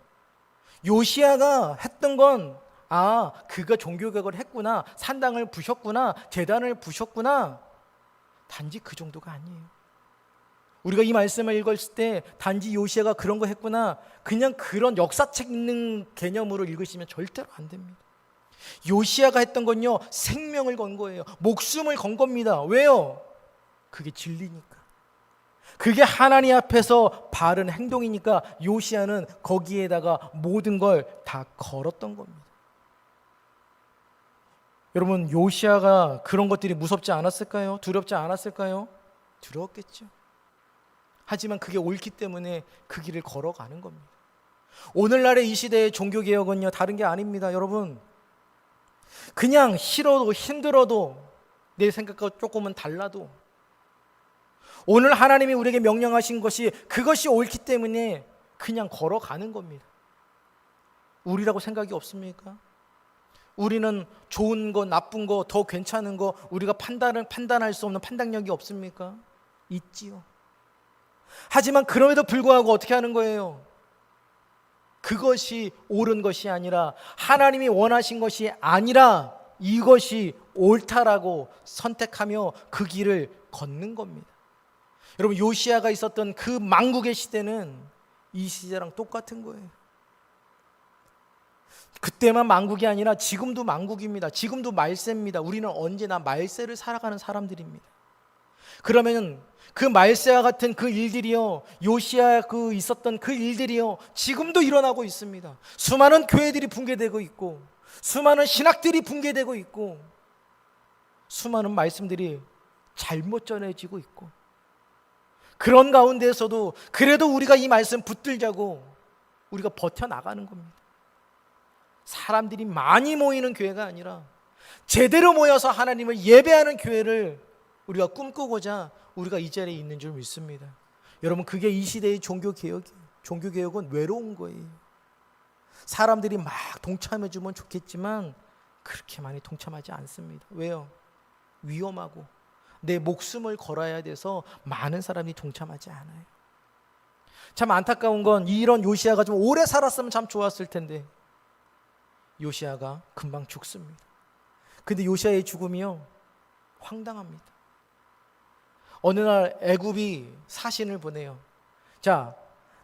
요시야가 했던 건 그가 종교개혁을 했구나, 산당을 부셨구나, 제단을 부셨구나, 단지 그 정도가 아니에요. 우리가 이 말씀을 읽었을 때 단지 요시야가 그런 거 했구나, 그냥 그런 역사책 읽는 개념으로 읽으시면 절대로 안 됩니다. 요시야가 했던 건요, 생명을 건 거예요. 목숨을 건 겁니다. 왜요? 그게 진리니까. 그게 하나님 앞에서 바른 행동이니까 요시야는 거기에다가 모든 걸 다 걸었던 겁니다. 여러분, 요시야가 그런 것들이 무섭지 않았을까요? 두렵지 않았을까요? 두려웠겠죠. 하지만 그게 옳기 때문에 그 길을 걸어가는 겁니다. 오늘날의 이 시대의 종교개혁은요, 다른 게 아닙니다. 여러분, 그냥 싫어도 힘들어도 내 생각과 조금은 달라도 오늘 하나님이 우리에게 명령하신 것이 그것이 옳기 때문에 그냥 걸어가는 겁니다. 우리라고 생각이 없습니까? 우리는 좋은 거, 나쁜 거, 더 괜찮은 거 우리가 판단할 수 없는 판단력이 없습니까? 있지요. 하지만 그럼에도 불구하고 어떻게 하는 거예요? 그것이 옳은 것이 아니라, 하나님이 원하신 것이 아니라 이것이 옳다라고 선택하며 그 길을 걷는 겁니다. 여러분, 요시야가 있었던 그 망국의 시대는 이 시대랑 똑같은 거예요. 그때만 망국이 아니라 지금도 망국입니다. 지금도 말세입니다. 우리는 언제나 말세를 살아가는 사람들입니다. 그러면 그 말세와 같은 그 일들이요, 요시야 그 있었던 그 일들이요, 지금도 일어나고 있습니다. 수많은 교회들이 붕괴되고 있고, 수많은 신학들이 붕괴되고 있고, 수많은 말씀들이 잘못 전해지고 있고, 그런 가운데에서도 그래도 우리가 이 말씀 붙들자고 우리가 버텨나가는 겁니다. 사람들이 많이 모이는 교회가 아니라 제대로 모여서 하나님을 예배하는 교회를 우리가 꿈꾸고자 우리가 이 자리에 있는 줄 믿습니다. 여러분, 그게 이 시대의 종교개혁이에요. 종교개혁은 외로운 거예요. 사람들이 막 동참해주면 좋겠지만 그렇게 많이 동참하지 않습니다. 왜요? 위험하고 내 목숨을 걸어야 돼서 많은 사람이 동참하지 않아요. 참 안타까운 건 이런 요시야가 좀 오래 살았으면 참 좋았을 텐데 요시야가 금방 죽습니다. 근데 요시야의 죽음이요, 황당합니다. 어느 날 애굽이 사신을 보내요. 자,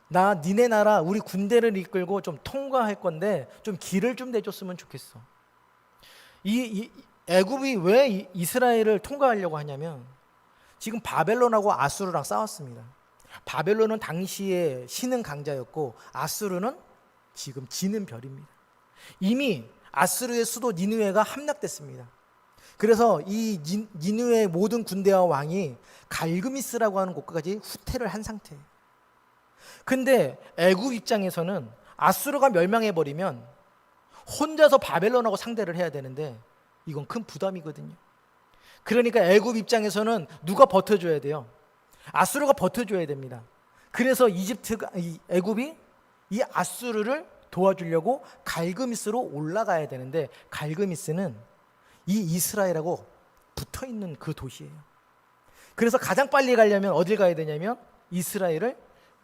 나 니네 나라 우리 군대를 이끌고 좀 통과할 건데 좀 길을 좀 내줬으면 좋겠어. 이 애굽이 왜 이스라엘을 통과하려고 하냐면 지금 바벨론하고 아수르랑 싸웠습니다. 바벨론은 당시에 신흥 강자였고 아수르는 지금 지는 별입니다. 이미 아수르의 수도 니느웨가 함락됐습니다. 그래서 이 니느웨의 모든 군대와 왕이 갈그미스라고 하는 곳까지 후퇴를 한 상태예요. 근데 애굽 입장에서는 아수르가 멸망해버리면 혼자서 바벨론하고 상대를 해야 되는데 이건 큰 부담이거든요. 그러니까 애굽 입장에서는 누가 버텨줘야 돼요? 아수르가 버텨줘야 됩니다. 그래서 애굽이 이 아수르를 도와주려고 갈그미스로 올라가야 되는데 갈그미스는 이 이스라엘하고 붙어있는 그 도시예요. 그래서 가장 빨리 가려면 어딜 가야 되냐면 이스라엘을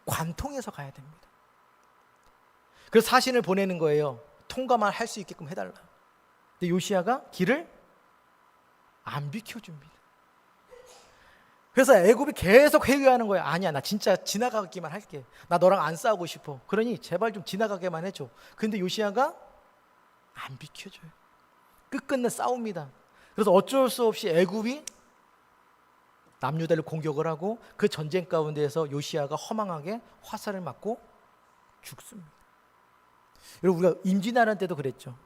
관통해서 가야 됩니다. 그래서 사신을 보내는 거예요. 통과만 할 수 있게끔 해달라. 근데 요시야가 길을 안 비켜줍니다. 그래서 애굽이 계속 회유하는 거예요. 아니야, 나 진짜 지나가기만 할게. 나 너랑 안 싸우고 싶어. 그러니 제발 좀 지나가게만 해줘. 근데 요시야가 안 비켜줘요. 끝끝내 싸웁니다. 그래서 어쩔 수 없이 애굽이 남유다를 공격을 하고 그 전쟁 가운데에서 요시야가 허망하게 화살을 맞고 죽습니다. 여러분, 우리가 임진왜란 때도 그랬죠.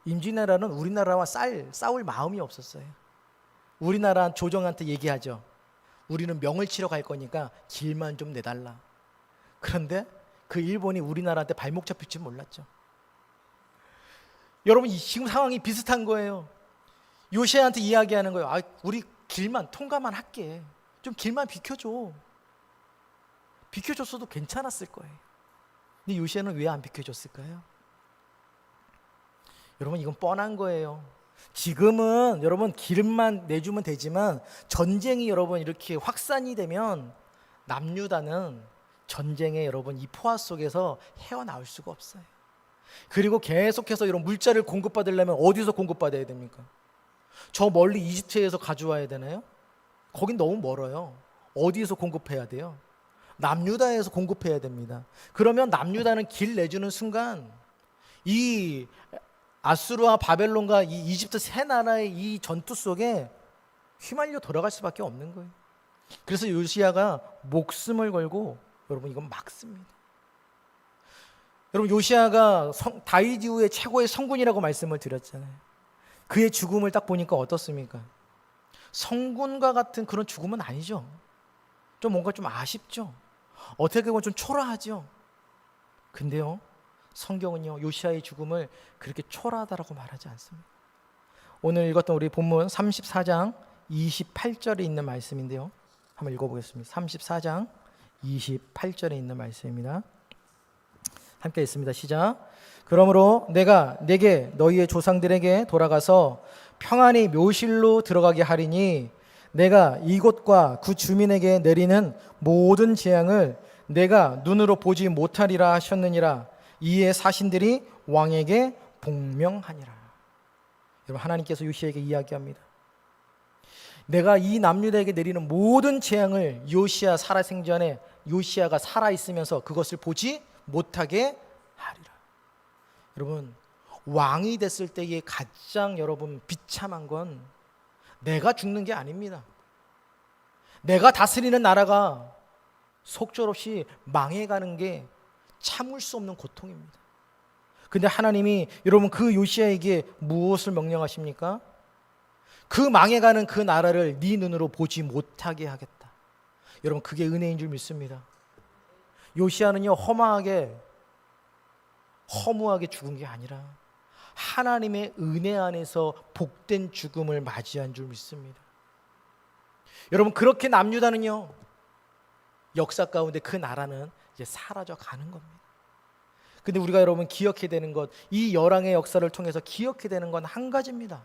임진왜란은 우리나라와 싸울 마음이 없었어요. 우리나라 조정한테 얘기하죠. 우리는 명을 치러 갈 거니까 길만 좀 내달라. 그런데 그 일본이 우리나라한테 발목 잡힐 줄 몰랐죠. 여러분, 지금 상황이 비슷한 거예요. 요시야한테 이야기하는 거예요. 우리 길만 통과만 할게. 좀 길만 비켜줘. 비켜줬어도 괜찮았을 거예요. 근데 요시야는 왜 안 비켜줬을까요? 여러분, 이건 뻔한 거예요. 지금은 여러분 기름만 내주면 되지만 전쟁이 여러분 이렇게 확산이 되면 남유다는 전쟁에 여러분 이 포화 속에서 헤어나올 수가 없어요. 그리고 계속해서 이런 물자를 공급받으려면 어디서 공급받아야 됩니까? 저 멀리 이집트에서 가져와야 되나요? 거긴 너무 멀어요. 어디에서 공급해야 돼요? 남유다에서 공급해야 됩니다. 그러면 남유다는 길 내주는 순간 이 아수르와 바벨론과 이 이집트 세 나라의 이 전투 속에 휘말려 돌아갈 수밖에 없는 거예요. 그래서 요시야가 목숨을 걸고 여러분 이건 막습니다. 여러분, 요시야가 다윗 이후에 최고의 성군이라고 말씀을 드렸잖아요. 그의 죽음을 딱 보니까 어떻습니까? 성군과 같은 그런 죽음은 아니죠. 좀 뭔가 좀 아쉽죠. 어떻게 보면 좀 초라하죠. 근데요, 성경은요 요시야의 죽음을 그렇게 초라하다라고 말하지 않습니다. 오늘 읽었던 우리 본문 34장 28절에 있는 말씀인데요, 한번 읽어보겠습니다. 34장 28절에 있는 말씀입니다. 함께 읽습니다. 시작. 그러므로 내가 내게 너희의 조상들에게 돌아가서 평안히 묘실로 들어가게 하리니 내가 이곳과 그 주민에게 내리는 모든 재앙을 내가 눈으로 보지 못하리라 하셨느니라. 이에 사신들이 왕에게 복명하니라. 여러분, 하나님께서 요시야에게 이야기합니다. 내가 이 남유다에게 내리는 모든 재앙을 요시야 살아생전에 요시야가 살아있으면서 그것을 보지 못하게 하리라. 여러분, 왕이 됐을 때의 가장 여러분 비참한 건 내가 죽는 게 아닙니다. 내가 다스리는 나라가 속절없이 망해가는 게 참을 수 없는 고통입니다. 근데 하나님이 여러분 그 요시야에게 무엇을 명령하십니까? 그 망해가는 그 나라를 네 눈으로 보지 못하게 하겠다. 여러분, 그게 은혜인 줄 믿습니다. 요시야는요 허무하게 죽은 게 아니라 하나님의 은혜 안에서 복된 죽음을 맞이한 줄 믿습니다. 여러분, 그렇게 남유다는요 역사 가운데 그 나라는 이제 사라져 가는 겁니다. 근데 우리가 여러분 기억해야 되는 것, 이 열왕의 역사를 통해서 기억해야 되는 건 한 가지입니다.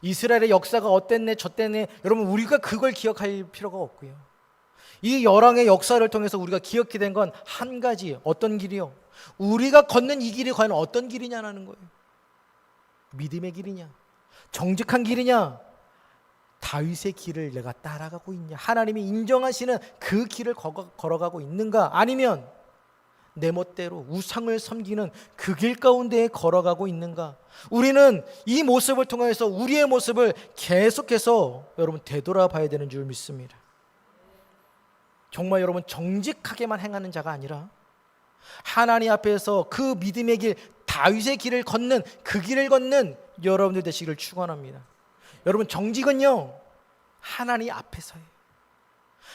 이스라엘의 역사가 어땠네 저땠네, 여러분 우리가 그걸 기억할 필요가 없고요. 이 열왕의 역사를 통해서 우리가 기억해야 되는 건 한 가지, 어떤 길이요? 우리가 걷는 이 길이 과연 어떤 길이냐라는 거예요. 믿음의 길이냐, 정직한 길이냐, 다윗의 길을 내가 따라가고 있냐, 하나님이 인정하시는 그 길을 걸어가고 있는가, 아니면 내 멋대로 우상을 섬기는 그 길 가운데 걸어가고 있는가. 우리는 이 모습을 통해서 우리의 모습을 계속해서 여러분 되돌아봐야 되는 줄 믿습니다. 정말 여러분 정직하게만 행하는 자가 아니라 하나님 앞에서 그 믿음의 길, 다윗의 길을 걷는, 그 길을 걷는 여러분들 되시기를 축원합니다. 여러분, 정직은요 하나님 앞에서예요.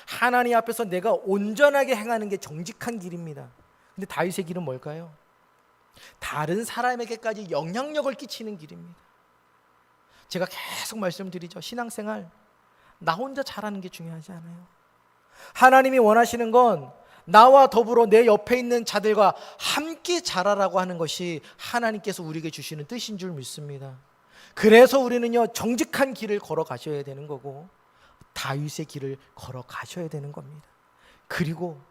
하나님 앞에서 내가 온전하게 행하는 게 정직한 길입니다. 근데 다윗의 길은 뭘까요? 다른 사람에게까지 영향력을 끼치는 길입니다. 제가 계속 말씀드리죠. 신앙생활 나 혼자 잘하는 게 중요하지 않아요. 하나님이 원하시는 건 나와 더불어 내 옆에 있는 자들과 함께 자라라고 하는 것이 하나님께서 우리에게 주시는 뜻인 줄 믿습니다. 그래서 우리는요 정직한 길을 걸어가셔야 되는 거고 다윗의 길을 걸어가셔야 되는 겁니다. 그리고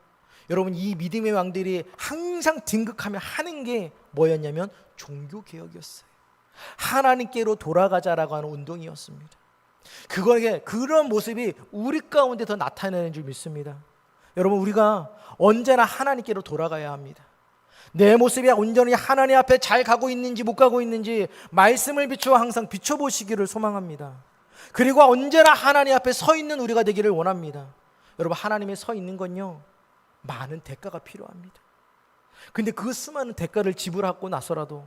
여러분, 이 믿음의 왕들이 항상 등극하며 하는 게 뭐였냐면 종교개혁이었어요. 하나님께로 돌아가자라고 하는 운동이었습니다. 그런 모습이 우리 가운데 더 나타나는 줄 믿습니다. 여러분, 우리가 언제나 하나님께로 돌아가야 합니다. 내 모습이 온전히 하나님 앞에 잘 가고 있는지 못 가고 있는지 말씀을 비추어 항상 비춰보시기를 소망합니다. 그리고 언제나 하나님 앞에 서 있는 우리가 되기를 원합니다. 여러분, 하나님에 서 있는 건요 많은 대가가 필요합니다. 근데 그 수많은 대가를 지불하고 나서라도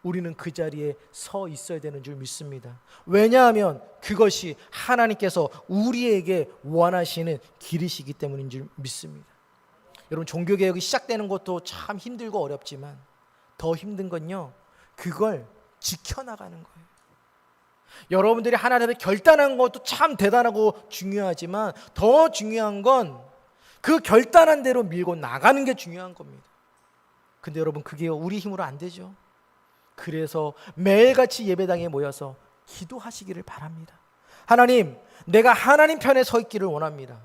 우리는 그 자리에 서 있어야 되는 줄 믿습니다. 왜냐하면 그것이 하나님께서 우리에게 원하시는 길이시기 때문인 줄 믿습니다. 여러분, 종교개혁이 시작되는 것도 참 힘들고 어렵지만 더 힘든 건요 그걸 지켜나가는 거예요. 여러분들이 하나님 앞에 결단한 것도 참 대단하고 중요하지만 더 중요한 건 그 결단한 대로 밀고 나가는 게 중요한 겁니다. 근데 여러분, 그게 우리 힘으로 안 되죠. 그래서 매일같이 예배당에 모여서 기도하시기를 바랍니다. 하나님, 내가 하나님 편에 서 있기를 원합니다.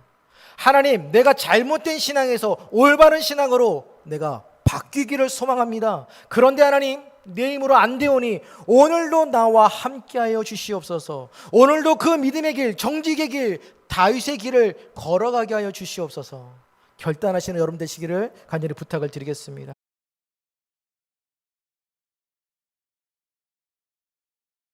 하나님, 내가 잘못된 신앙에서 올바른 신앙으로 내가 바뀌기를 소망합니다. 그런데 하나님, 내 힘으로 안 되오니 오늘도 나와 함께하여 주시옵소서. 오늘도 그 믿음의 길, 정직의 길, 다윗의 길을 걸어가게 하여 주시옵소서. 결단하시는 여러분 되시기를 간절히 부탁을 드리겠습니다.